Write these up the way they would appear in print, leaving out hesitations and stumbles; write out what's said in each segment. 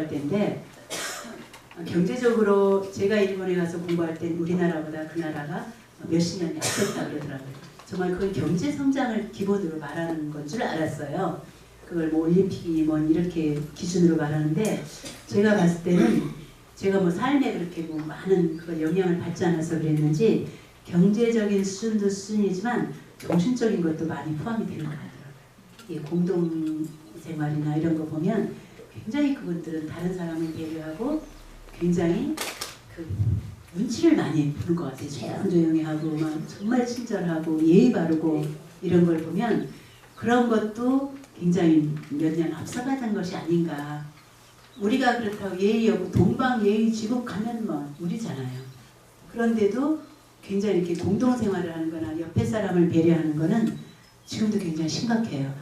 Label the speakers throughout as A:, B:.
A: 공부할 때인데 경제적으로 제가 일본에 가서 공부할 때 우리나라보다 그 나라가 몇십 년 약했다 그러더라고요. 정말 그건 경제 성장을 기본으로 말하는 건 줄 알았어요. 그걸 뭐 올림픽이 뭐 이렇게 기준으로 말하는데 제가 봤을 때는 제가 뭐 삶에 그렇게 뭐 많은 그걸 영향을 받지 않아서 그랬는지 경제적인 수준도 수준이지만 정신적인 것도 많이 포함이 되는 것 같더라고요. 이 공동생활이나 이런 거 보면 굉장히 그분들은 다른 사람을 배려하고 굉장히 그 눈치를 많이 보는 것 같아요. 조용조용히 하고 막 정말 친절하고 예의 바르고 이런 걸 보면 그런 것도 굉장히 몇 년 앞서가던 것이 아닌가. 우리가 그렇다고 예의 없고 동방 예의 지국 가면 뭐 우리잖아요. 그런데도 굉장히 이렇게 공동생활을 하는 거나 옆에 사람을 배려하는 거는 지금도 굉장히 심각해요.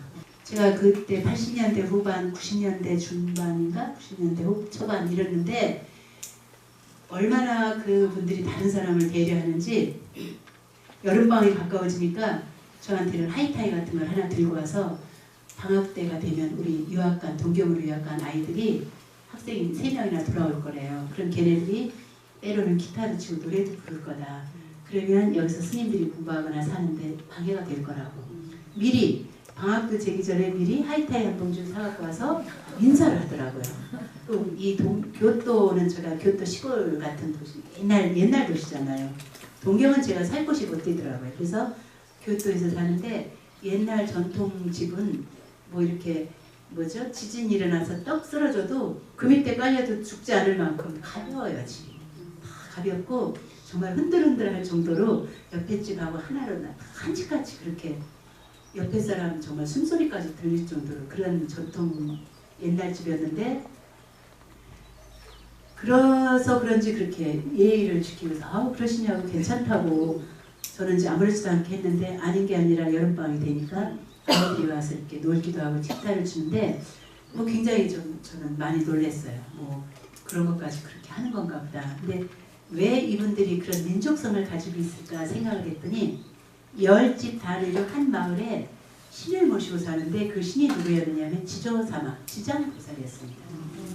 A: 제가 그때 80년대 후반, 90년대 중반인가 90년대 초반 이랬는데 얼마나 그분들이 다른 사람을 배려하는지 여름방학이 가까워지니까 저한테는 하이타이 같은 걸 하나 들고 와서 방학 때가 되면 우리 유학간, 동경으로 유학간 아이들이 학생이 3명이나 돌아올 거래요. 그럼 걔네들이 때로는 기타도 치고 노래도 부를 거다. 그러면 여기서 스님들이 공부하거나 사는데 방해가 될 거라고. 미리 방학도 제기 전에 미리 하이타이 한 봉지 사갖고 와서 인사를 하더라고요. 또 이 교토는 제가 교토 시골 같은 도시, 옛날 도시잖아요. 동경은 제가 살 곳이 못 되더라고요. 그래서 교토에서 사는데 옛날 전통 집은 뭐 이렇게 뭐죠? 지진이 일어나서 떡 쓰러져도 그 밑에 깔려도 죽지 않을 만큼 가벼워요. 집이. 다 가볍고 정말 흔들흔들할 정도로 옆에 집하고 하나로 한 집같이 그렇게 옆에 사람 정말 숨소리까지 들릴 정도로 그런 전통 옛날 집이었는데 그래서 그런지 그렇게 예의를 지키면서 아우 그러시냐고 괜찮다고 저는 이제 아무렇지도 않게 했는데 아닌 게 아니라 여름방학이 되니까 아이들이 와서 이렇게 놀기도 하고 식사를 주는데 뭐 굉장히 좀 저는 많이 놀랐어요. 뭐 그런 것까지 그렇게 하는 건가 보다. 근데 왜 이분들이 그런 민족성을 가지고 있을까 생각을 했더니 10집 단위로 한 마을에 신을 모시고 사는데 그 신이 누구였느냐면 지조사마, 지장보살이었습니다.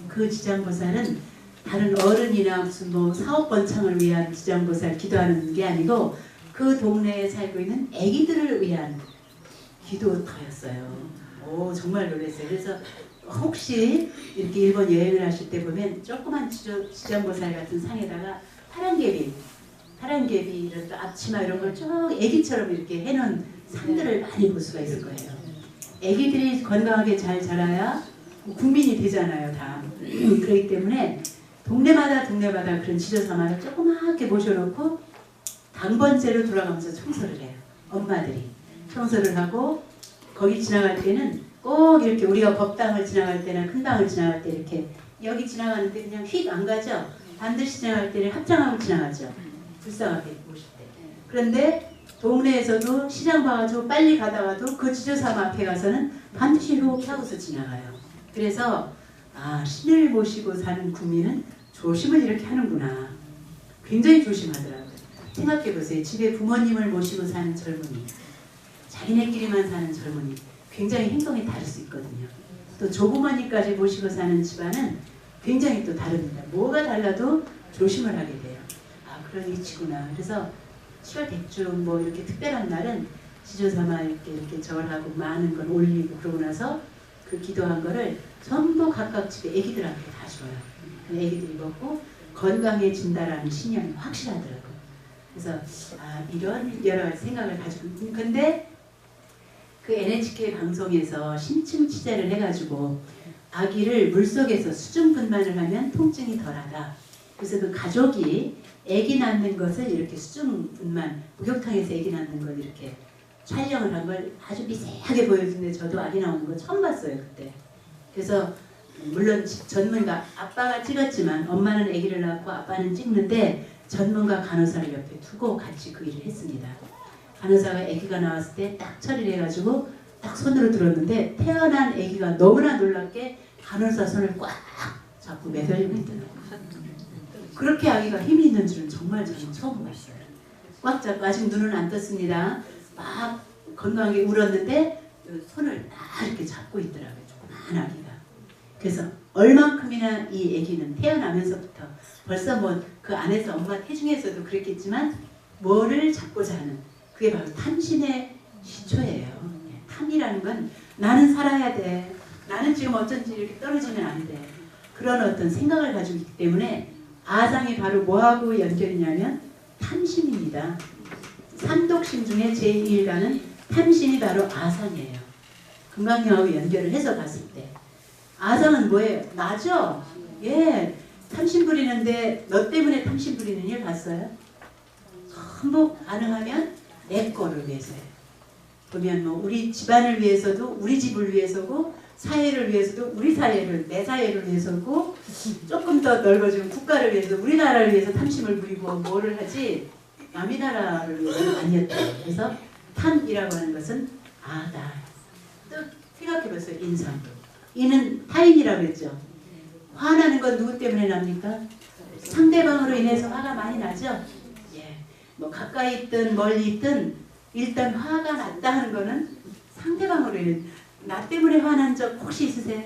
A: 그 지장보살은 다른 어른이나 무슨 뭐 사업번창을 위한 지장보살 기도하는 게 아니고 그 동네에 살고 있는 아기들을 위한 기도터였어요. 오 정말 놀랐어요. 그래서 혹시 이렇게 일본 여행을 하실 때 보면 조그만 지장보살 같은 상에다가 파란개비 이런 앞치마 이런 걸 쭉 아기처럼 이렇게 해놓은 상들을 많이 볼 수가 있을 거예요. 아기들이 건강하게 잘 자라야 국민이 되잖아요, 다. 그렇기 때문에 동네마다 그런 지조사마를 조그맣게 모셔놓고 당번째로 돌아가면서 청소를 해요. 엄마들이 청소를 하고 거기 지나갈 때는 꼭 이렇게 우리가 법당을 지나갈 때나 큰 당을 지나갈 때 이렇게 여기 지나가는데 그냥 휙 안 가죠. 반드시 지나갈 때는 합장하고 지나가죠. 불쌍하게 보실 때. 그런데 동네에서도 시장 봐가지고 빨리 가다가도 그 지조사마 앞에 가서는 반드시 이렇게 하고서 지나가요. 그래서 아 신을 모시고 사는 국민은 조심을 이렇게 하는구나. 굉장히 조심하더라고요. 생각해보세요. 집에 부모님을 모시고 사는 젊은이, 자기네끼리만 사는 젊은이 굉장히 행동이 다를 수 있거든요. 또 조부모님까지 모시고 사는 집안은 굉장히 또 다릅니다. 뭐가 달라도 조심을 하게 돼요. 아 그런 이치구나. 그래서 7월 백중 뭐 이렇게 특별한 날은 지조사마 이렇게 절하고 많은 걸 올리고 그러고 나서 그 기도한 거를 전부 각각 집에 애기들한테 다 줘요. 애기들이 먹고 건강해진다라는 신념이 확실하더라고요. 그래서 아 이런 여러 가지 생각을 가지고 근데 그 NHK 방송에서 심층 취재를 해가지고 아기를 물속에서 수중분만을 하면 통증이 덜하다. 그래서 그 가족이 아기 낳는 것을 이렇게 수중분만 목욕탕에서 아기 낳는 걸 이렇게 촬영을 한 걸 아주 미세하게 보여주는데 저도 아기 나오는 거 처음 봤어요 그때. 그래서 물론 전문가 아빠가 찍었지만 엄마는 아기를 낳고 아빠는 찍는데 전문가 간호사를 옆에 두고 같이 그 일을 했습니다. 간호사가 아기가 나왔을 때 딱 처리를 해가지고 딱 손으로 들었는데 태어난 아기가 너무나 놀랍게 간호사 손을 꽉 잡고 매달리고 있더라고요. 그렇게 아기가 힘이 있는 줄은 정말 저는 처음 봤어요. 꽉 잡고 아직 눈은 안 떴습니다. 막 건강하게 울었는데 손을 딱 이렇게 잡고 있더라고요. 조그만 아기가. 그래서 얼만큼이나 이 아기는 태어나면서부터 벌써 뭐 그 안에서 엄마 태중에서도 그랬겠지만 뭐를 잡고자 하는 그게 바로 탐심의 시초예요. 탐이라는 건 나는 살아야 돼. 나는 지금 어쩐지 이렇게 떨어지면 안 돼. 그런 어떤 생각을 가지고 있기 때문에 아상이 바로 뭐하고 연결이냐면 탐심입니다. 삼독심 중에 제1가는 탐심이 바로 아상이에요. 금강경하고 연결을 해서 봤을 때 아상은 뭐예요? 나죠? 예, 탐심 부리는데 너 때문에 탐심 부리는 일 봤어요? 전부 가능하면 내 거를 위해서예요. 보면 뭐 우리 집안을 위해서도 우리 집을 위해서고 사회를 위해서도 우리 사회를 내 사회를 위해서고 조금 더 넓어지면 국가를 위해서 우리나라를 위해서 탐심을 부리고 뭐를 하지 남의 나라를 위해서는 아니었다. 그래서 탐이라고 하는 것은 아다. 또 생각해보세요. 인상. 이는 타인이라고 했죠. 화나는 건 누구 때문에 납니까? 상대방으로 인해서 화가 많이 나죠. 예, 뭐 가까이 있든 멀리 있든 일단 화가 났다 하는 거는 상대방으로 인해. 나 때문에 화난 적 혹시 있으세요?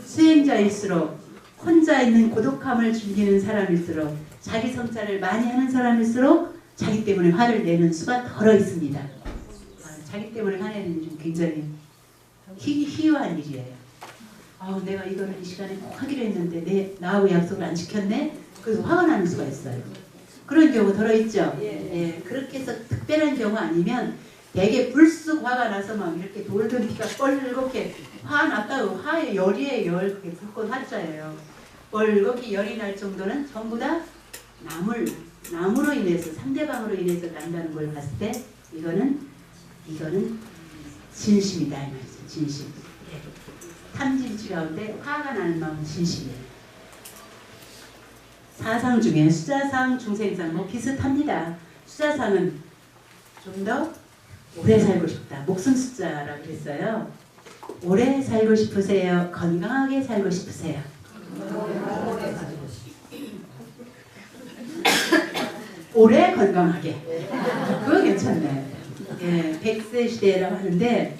A: 수행자일수록 혼자 있는 고독함을 즐기는 사람일수록 자기 성찰을 많이 하는 사람일수록 자기 때문에 화를 내는 수가 덜어 있습니다. 자기 때문에 화내는 일은 굉장히 희유한 일이에요. 내가 이거를 이 시간에 꼭 하기로 했는데 나하고 약속을 안 지켰네? 그래서 화가 나는 수가 있어요. 그런 경우 덜어 있죠. 예, 그렇게 해서 특별한 경우 아니면 되게 불쑥 화가 나서 막 이렇게 돌던 피가 뻘겋게 화났다고 화의 열이에요. 열. 그게 불꽃 화자예요. 뻘겋게 열이 날 정도는 전부 다 남으로 인해서 상대방으로 인해서 난다는 걸 봤을 때 이거는 진심이다 이 말이죠. 진심. 예. 탐진치 가운데 화가 나는 마음은 진심이에요. 사상 중에 수자상, 중생상 뭐 비슷합니다. 수자상은 좀 더 오래 살고 싶다. 목숨 숫자라고 그랬어요. 오래 살고 싶으세요? 건강하게 살고 싶으세요? 오래 건강하게. 그거 괜찮네. 예, 100세 시대라고 하는데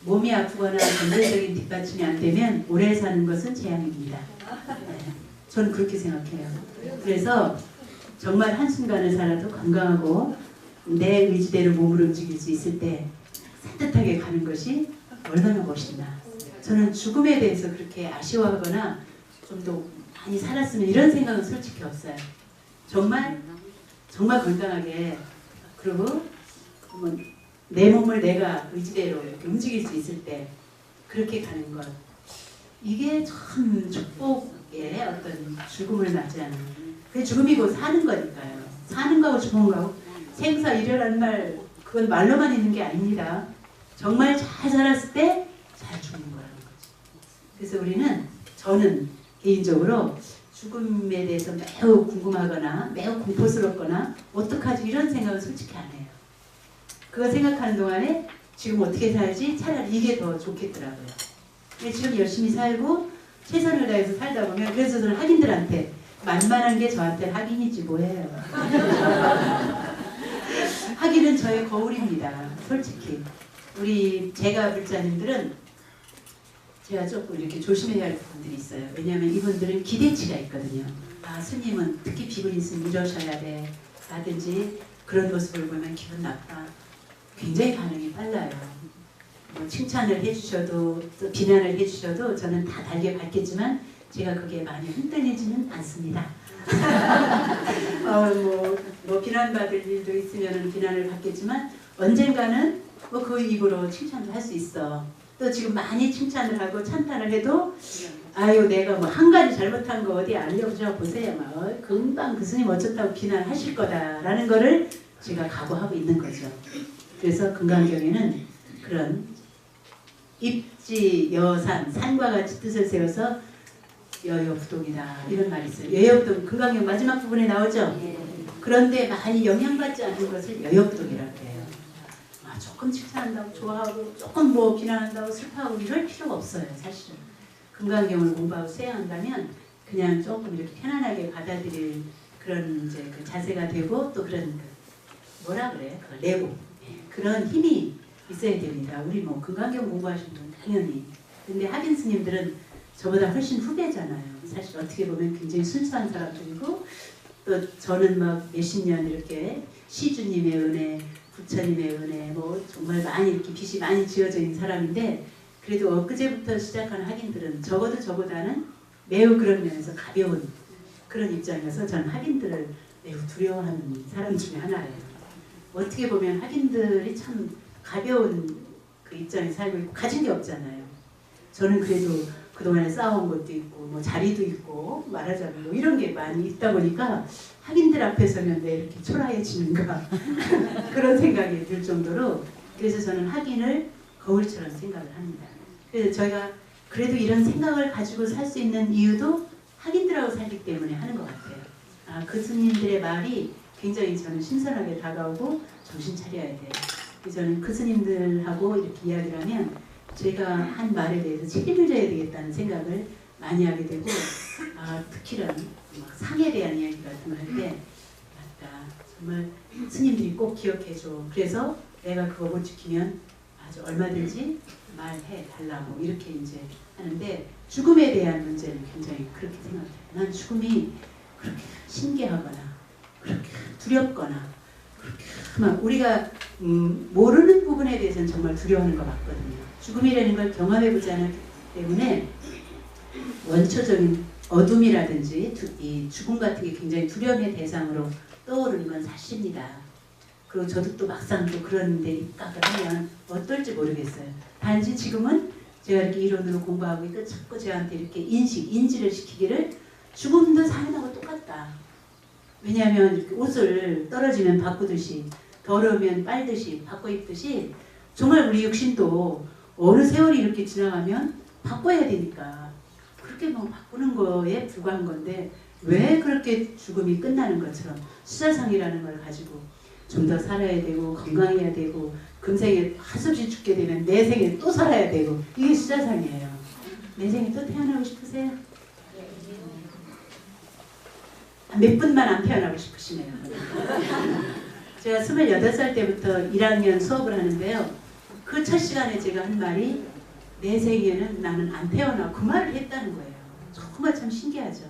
A: 몸이 아프거나 경제적인 뒷받침이 안 되면 오래 사는 것은 재앙입니다. 예, 저는 그렇게 생각해요. 그래서 정말 한순간을 살아도 건강하고 내 의지대로 몸을 움직일 수 있을 때 산뜻하게 가는 것이 얼마나 멋있나. 저는 죽음에 대해서 그렇게 아쉬워하거나 좀 더 많이 살았으면 이런 생각은 솔직히 없어요. 정말 건강하게 그리고 내 몸을 내가 의지대로 이렇게 움직일 수 있을 때 그렇게 가는 것, 이게 참 축복의 어떤 죽음을 맞이하는, 그게 죽음이고 사는 거니까요. 사는 거하고 죽은 거하고 생사일혈이라는 말, 그건 말로만 있는 게 아닙니다. 정말 잘 살았을 때 잘 죽는 거라는 거죠. 그래서 저는 개인적으로 죽음에 대해서 매우 궁금하거나 매우 공포스럽거나 어떡하지 이런 생각은 솔직히 안 해요. 그거 생각하는 동안에 지금 어떻게 살지? 차라리 이게 더 좋겠더라고요. 지금 열심히 살고 최선을 다해서 살다 보면, 그래서 저는 학인들한테 만만한 게 저한테 학인이지 뭐예요. 학인은 저의 거울입니다. 솔직히 제가 불자님들은 제가 조금 이렇게 조심해야 할 부분들이 있어요. 왜냐하면 이분들은 기대치가 있거든요. 스님은 특히 비분 있으면 이러셔야 돼 라든지 그런 모습을 보면 기분 나빠. 굉장히 반응이 빨라요. 칭찬을 해주셔도 또 비난을 해주셔도 저는 다 달게 받겠지만 제가 그게 많이 흔들리지는 않습니다. 뭐 비난받을 일도 있으면 비난을 받겠지만 언젠가는 그 입으로 칭찬도 할 수 있어. 또 지금 많이 칭찬을 하고 찬탄을 해도 아유 내가 뭐 한 가지 잘못한 거 어디 알려줘 보세요. 금방 그 스님 어쩌다고 비난하실 거다라는 거를 제가 각오하고 있는 거죠. 그래서 금강경에는 그런 입지 여산, 산과 같이 뜻을 세워서 여여부동이다 이런 말이 있어요. 여여부동, 금강경 마지막 부분에 나오죠. 그런데 많이 영향받지 않는 것을 여여부동이라고 해요. 조금 칭찬한다고 좋아하고 조금 뭐 비난한다고 슬퍼하고 이럴 필요가 없어요. 사실은 금강경을 공부하고 수행한다면 그냥 조금 이렇게 편안하게 받아들일 그런 이제 그 자세가 되고, 또 그런 뭐라 그래? 레고 그런 힘이 있어야 됩니다. 우리 뭐 금강경 공부하시는 분 당연히. 근데 하빈 스님들은 저보다 훨씬 후배잖아요. 사실 어떻게 보면 굉장히 순수한 사람들이고 또 저는 막 몇십 년 이렇게 시주님의 은혜, 부처님의 은혜 뭐 정말 많이 이렇게 빚이 많이 지어져 있는 사람인데 그래도 엊그제부터 시작한 학인들은 적어도 저보다는 매우 그런 면에서 가벼운 그런 입장이어서 저는 학인들을 매우 두려워하는 사람 중에 하나예요. 어떻게 보면 학인들이 참 가벼운 그 입장에 살고 있고 가진 게 없잖아요. 저는 그래도 그동안에 쌓아온 것도 있고 뭐 자리도 있고 말하자면 뭐 이런 게 많이 있다 보니까 학인들 앞에 서면 왜 이렇게 초라해지는가 그런 생각이 들 정도로 그래서 저는 학인을 거울처럼 생각을 합니다. 그래서 저희가 그래도 이런 생각을 가지고 살 수 있는 이유도 학인들하고 살기 때문에 하는 것 같아요. 그 스님들의 말이 굉장히 저는 신선하게 다가오고 정신 차려야 돼요. 저는 그 스님들하고 이렇게 이야기를 하면 제가 한 말에 대해서 책임을 져야 되겠다는 생각을 많이 하게 되고 특히나 막 상에 대한 이야기 같은 거 할 때 맞다. 정말 스님들이 꼭 기억해줘. 그래서 내가 그거 못 지키면 아주 얼마든지 말해 달라고 이렇게 이제 하는데 죽음에 대한 문제는 굉장히 그렇게 생각해요. 난 죽음이 그렇게 신기하거나 그렇게 두렵거나 그렇게 막 우리가 모르는 부분에 대해서는 정말 두려워하는 것 같거든요. 죽음이라는 걸 경험해보지 않았기 때문에 원초적인 어둠이라든지 이 죽음 같은 게 굉장히 두려움의 대상으로 떠오르는 건 사실입니다. 그리고 저도 또 막상 또 그런 데 입각을 하면 어떨지 모르겠어요. 단지 지금은 제가 이렇게 이론으로 공부하고 있고 자꾸 저한테 이렇게 인지를 시키기를 죽음도 사연하고 똑같다. 왜냐하면 이렇게 옷을 떨어지면 바꾸듯이 더러우면 빨듯이 바꿔 입듯이 정말 우리 육신도 어느 세월이 이렇게 지나가면 바꿔야 되니까 그렇게 뭐 바꾸는 거에 불과한 건데 왜 그렇게 죽음이 끝나는 것처럼 수사상이라는 걸 가지고 좀 더 살아야 되고 건강해야 되고 금생에 한숨씩 죽게 되면 내생에 또 살아야 되고 이게 수사상이에요. 내생에 또 태어나고 싶으세요? 몇 분만 안 태어나고 싶으시네요. 제가 28살 때부터 1학년 수업을 하는데요. 그 첫 시간에 제가 한 말이 내 생에는 나는 안 태어나고 그 말을 했다는 거예요. 정말 참 신기하죠.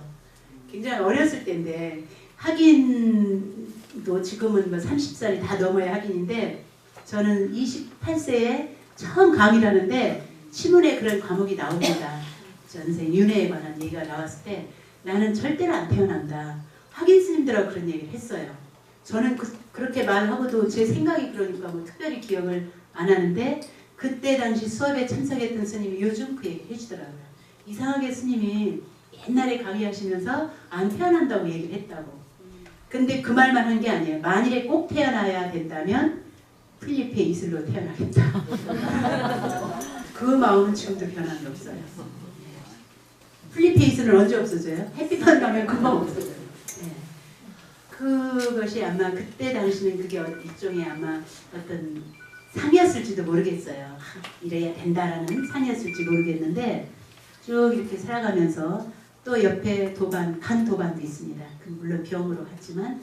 A: 굉장히 어렸을 때인데 학인도 지금은 뭐 30살이 다 넘어야 학인인데 저는 28세에 처음 강의를 하는데 시문에 그런 과목이 나옵니다. 전생 윤회에 관한 얘기가 나왔을 때 나는 절대로 안 태어난다. 학인 스님들하고 그런 얘기를 했어요. 저는 그렇게 말하고도 제 생각이 그러니까 뭐 특별히 기억을 안 하는데 그때 당시 수업에 참석했던 스님이 요즘 그 얘기 해주더라고요. 이상하게 스님이 옛날에 강의하시면서 안 태어난다고 얘기를 했다고. 근데 그 말만 한 게 아니에요. 만일에 꼭 태어나야 된다면 필리핀 이슬로 태어나겠다. 그 마음은 지금도 변함이 없어요. 필리핀 이슬은 언제 없어져요? 햇빛만 나면 금방 없어져요. 네. 그것이 아마 그때 당시는 그게 일종의 아마 어떤 상이었을지도 모르겠어요. 이래야 된다라는 상이었을지 모르겠는데 쭉 이렇게 살아가면서 또 옆에 간 도반도 있습니다. 물론 병으로 갔지만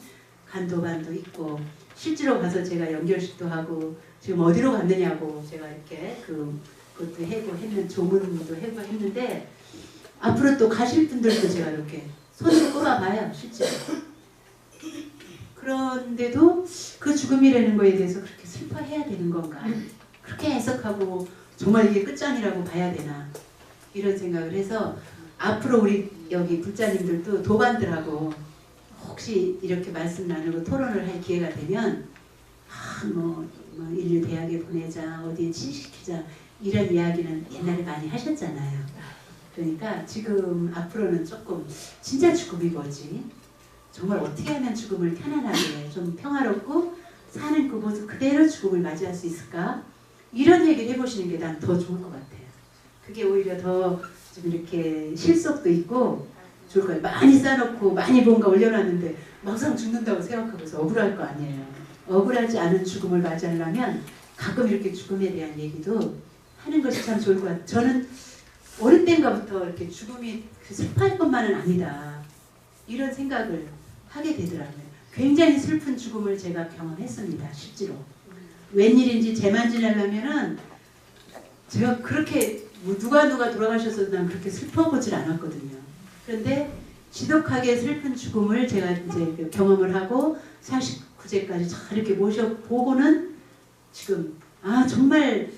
A: 간 도반도 있고 실제로 가서 제가 연결식도 하고 지금 어디로 갔느냐고 제가 이렇게 그것도 해고 했는 조문도 해고 했는데 앞으로 또 가실 분들도 제가 이렇게 손으로 꼽아봐요. 실제로. 그런데도 그 죽음이라는 거에 대해서 그렇게 슬퍼해야 되는 건가? 그렇게 해석하고 정말 이게 끝장이라고 봐야 되나? 이런 생각을 해서 앞으로 우리 여기 불자님들도 도반들하고 혹시 이렇게 말씀 나누고 토론을 할 기회가 되면 뭐 인류 대학에 보내자 어디에 취직시키자 이런 이야기는 옛날에 많이 하셨잖아요. 그러니까 지금 앞으로는 조금 진짜 죽음이 뭐지? 정말 어떻게 하면 죽음을 편안하게 좀 평화롭고 사는 그 모습 그대로 죽음을 맞이할 수 있을까? 이런 얘기를 해보시는 게 난 더 좋을 것 같아요. 그게 오히려 더 좀 이렇게 실속도 있고 좋을 거예요. 많이 쌓아놓고 많이 뭔가 올려놨는데 막상 죽는다고 생각하고서 억울할 거 아니에요. 억울하지 않은 죽음을 맞이하려면 가끔 이렇게 죽음에 대한 얘기도 하는 것이 참 좋을 것 같아요. 저는 어릴 때인가부터 이렇게 죽음이 슬퍼할 것만은 아니다. 이런 생각을 하게 되더라고요. 굉장히 슬픈 죽음을 제가 경험했습니다. 실제로. 웬일인지 재만 지내려면은 제가 그렇게 뭐 누가 돌아가셔서 난 그렇게 슬퍼보질 않았거든요. 그런데 지독하게 슬픈 죽음을 제가 이제 경험을 하고 49세까지 잘 이렇게 모셔보고는 지금 정말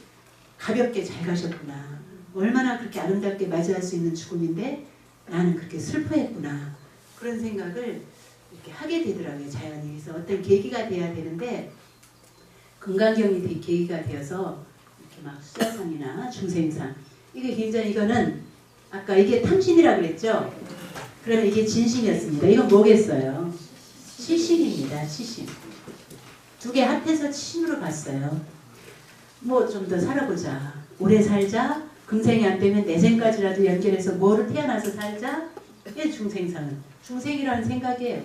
A: 가볍게 잘 가셨구나. 얼마나 그렇게 아름답게 맞이할 수 있는 죽음인데 나는 그렇게 슬퍼했구나. 그런 생각을 이렇게 하게 되더라고요. 자연이. 그래서 어떤 계기가 돼야 되는데 금강경이 계기가 되어서 이렇게 막 수자상이나 중생상 이게 굉장히 이거는 아까 이게 탐신이라고 그랬죠? 그러면 이게 진심이었습니다. 이건 뭐겠어요? 치심입니다. 치심. 두 개 합해서 치심으로 봤어요. 뭐 좀 더 살아보자. 오래 살자. 금생이 안 되면 내생까지라도 연결해서 뭐를 태어나서 살자. 이게 중생상은. 중생이라는 생각이에요.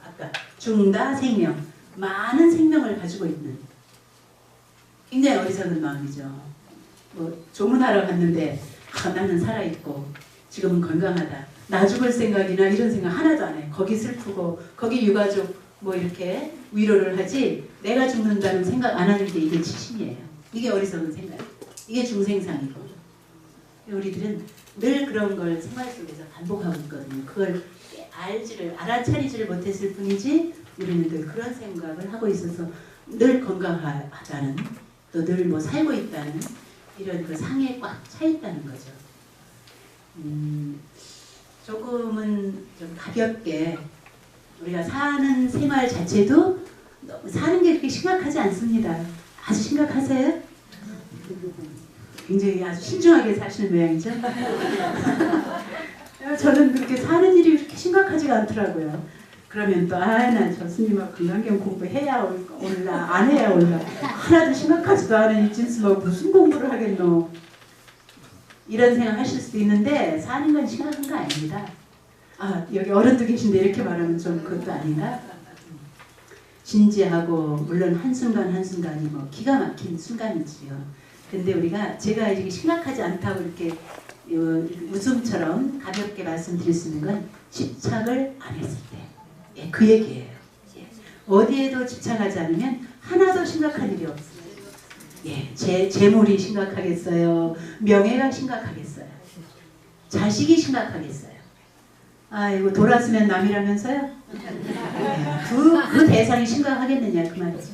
A: 아까 중다 생명. 많은 생명을 가지고 있는 굉장히 어리석은 마음이죠. 뭐 조문하러 갔는데 나는 살아있고 지금은 건강하다. 나 죽을 생각이나 이런 생각 하나도 안 해. 거기 슬프고 거기 유가족 뭐 이렇게 위로를 하지 내가 죽는다는 생각 안 하는 게 이게 치심이에요. 이게 어리석은 생각. 이게 중생상이고 우리들은 늘 그런 걸 생활 속에서 반복하고 있거든요. 그걸 알아차리지를 못했을 뿐이지 우리는 늘 그런 생각을 하고 있어서 늘 건강하다는 또 늘 뭐 살고 있다는 이런 그 상에 꽉 차 있다는 거죠. 조금은 좀 가볍게 우리가 사는 생활 자체도 사는 게 그렇게 심각하지 않습니다. 아주 심각하세요? 굉장히 아주 신중하게 사시는 모양이죠? 저는 그렇게 사는 일이 그렇게 심각하지가 않더라고요. 그러면 또 난 저 스님하고 금강경 공부해야 올라 안 해야 올라 하나도 심각하지도 않은 이 진스하고 무슨 공부를 하겠노 이런 생각 하실 수도 있는데 사는 건 심각한 거 아닙니다. 여기 어른도 계신데 이렇게 말하면 좀 그것도 아닌가? 진지하고 물론 한순간 한순간이 뭐 기가 막힌 순간이지요. 근데 제가 이렇게 심각하지 않다고 이렇게 웃음처럼 가볍게 말씀드릴 수 있는 건 집착을 안 했을 때. 예, 그 얘기예요. 어디에도 집착하지 않으면 하나도 심각한 일이 없어요. 예, 재물이 심각하겠어요. 명예가 심각하겠어요. 자식이 심각하겠어요. 아이고 돌았으면 남이라면서요? 예, 그 대상이 심각하겠느냐 그 말이죠.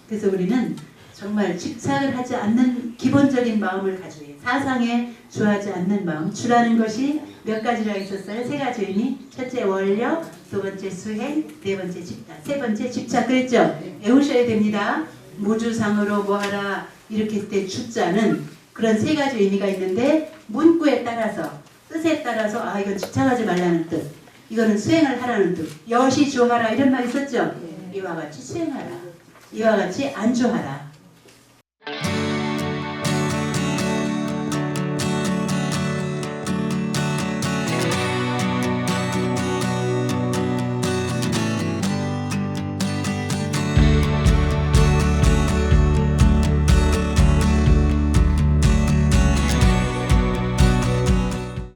A: 그래서 우리는 정말 집착을 하지 않는 기본적인 마음을 가지고 사상에 주하지 않는 마음. 주라는 것이 몇 가지라고 있었어요? 세 가지이니 첫째 원력, 두 번째 수행, 네 번째 집착, 세 번째 집착 그랬죠? 외우셔야 됩니다. 무주상으로 뭐하라 이렇게 했을 때 주자는 그런 세 가지 의미가 있는데 문구에 따라서 뜻에 따라서 이건 집착하지 말라는 뜻, 이거는 수행을 하라는 뜻. 여시 주하라 이런 말 있었죠? 이와 같이 수행하라. 이와 같이 안주하라.